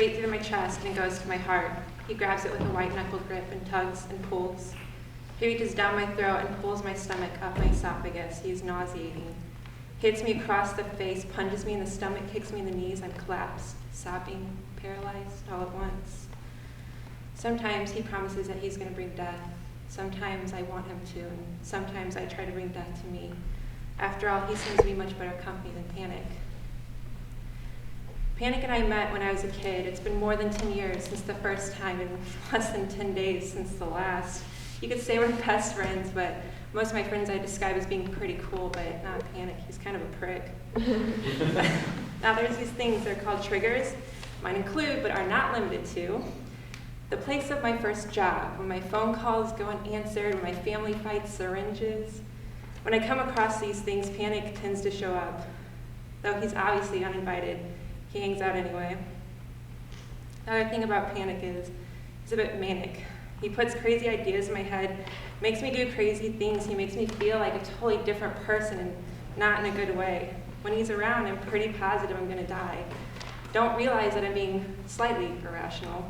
straight through my chest and it goes to my heart. He grabs it with a white-knuckled grip and tugs and pulls. He reaches down my throat and pulls my stomach up my esophagus. He is nauseating. Hits me across the face, punches me in the stomach, kicks me in the knees. I'm collapsed, sobbing, paralyzed all at once. Sometimes he promises that he's going to bring death. Sometimes I want him to, and sometimes I try to bring death to me. After all, he seems to be much better company than Panic. Panic and I met when I was a kid. It's been more than 10 years since the first time and less than 10 days since the last. You could say we're best friends, but most of my friends I describe as being pretty cool, but not Panic. He's kind of a prick. Now there's these things, they're called triggers. Mine include, but are not limited to, the place of my first job, when my phone calls go unanswered, when my family fights syringes. When I come across these things, Panic tends to show up. Though he's obviously uninvited, he hangs out anyway. The other thing about Panic is he's a bit manic. He puts crazy ideas in my head, makes me do crazy things. He makes me feel like a totally different person and not in a good way. When he's around, I'm pretty positive I'm gonna die. Don't realize that I'm being slightly irrational.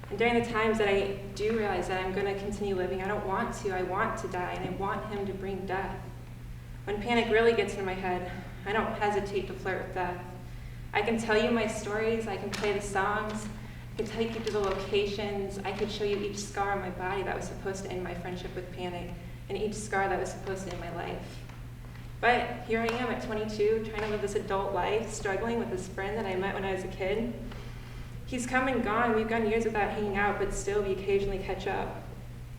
And during the times that I do realize that I'm gonna continue living, I don't want to, I want to die, and I want him to bring death. When Panic really gets in my head, I don't hesitate to flirt with death. I can tell you my stories, I can play the songs, I can take you to the locations, I could show you each scar on my body that was supposed to end my friendship with Panic, and each scar that was supposed to end my life. But here I am at 22, trying to live this adult life, struggling with this friend that I met when I was a kid. He's come and gone, we've gone years without hanging out, but still we occasionally catch up.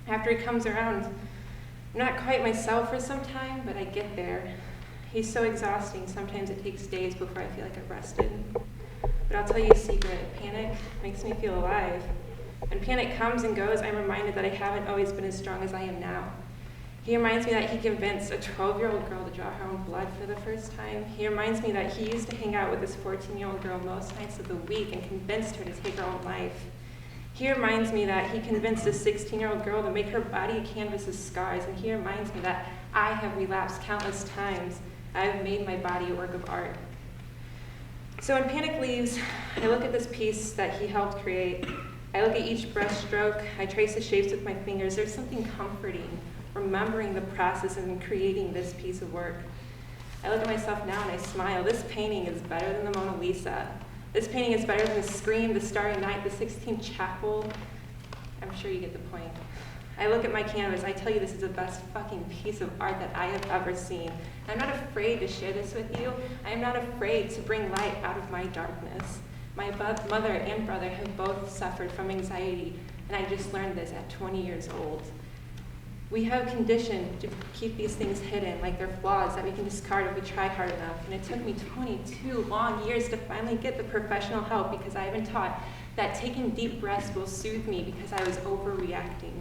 After he comes around, I'm not quite myself for some time, but I get there. He's so exhausting, sometimes it takes days before I feel like I've rested. But I'll tell you a secret, Panic makes me feel alive. When Panic comes and goes, I'm reminded that I haven't always been as strong as I am now. He reminds me that he convinced a 12-year-old girl to draw her own blood for the first time. He reminds me that he used to hang out with this 14-year-old girl most nights of the week and convinced her to take her own life. He reminds me that he convinced a 16-year-old girl to make her body a canvas of scars, and he reminds me that I have relapsed countless times. I have made my body a work of art. So when Panic leaves, I look at this piece that he helped create. I look at each brush stroke, I trace the shapes with my fingers. There's something comforting, remembering the process and creating this piece of work. I look at myself now and I smile. This painting is better than the Mona Lisa. This painting is better than the Scream, the Starry Night, the Sistine Chapel. I'm sure you get the point. I look at my canvas, I tell you this is the best fucking piece of art that I have ever seen. I'm not afraid to share this with you. I am not afraid to bring light out of my darkness. My mother and brother have both suffered from anxiety, and I just learned this at 20 years old. We have conditioned to keep these things hidden, like they're flaws that we can discard if we try hard enough. And it took me 22 long years to finally get the professional help because I have been taught that taking deep breaths will soothe me because I was overreacting.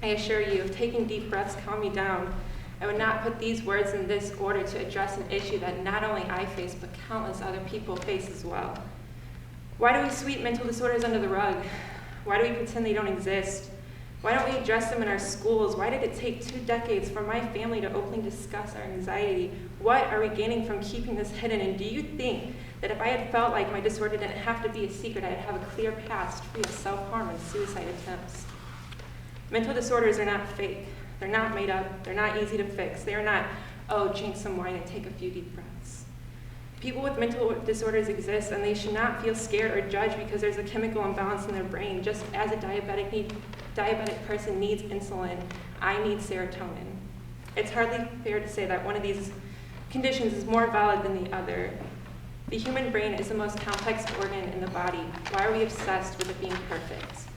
I assure you, if taking deep breaths calmed me down, I would not put these words in this order to address an issue that not only I face, but countless other people face as well. Why do we sweep mental disorders under the rug? Why do we pretend they don't exist? Why don't we address them in our schools? Why did it take 2 decades for my family to openly discuss our anxiety? What are we gaining from keeping this hidden? And do you think that if I had felt like my disorder didn't have to be a secret, I'd have a clear past free of self-harm and suicide attempts? Mental disorders are not fake. They're not made up. They're not easy to fix. They are not, oh, drink some wine and take a few deep breaths. People with mental disorders exist, and they should not feel scared or judged because there's a chemical imbalance in their brain. Just as a diabetic person needs insulin, I need serotonin. It's hardly fair to say that one of these conditions is more valid than the other. The human brain is the most complex organ in the body. Why are we obsessed with it being perfect?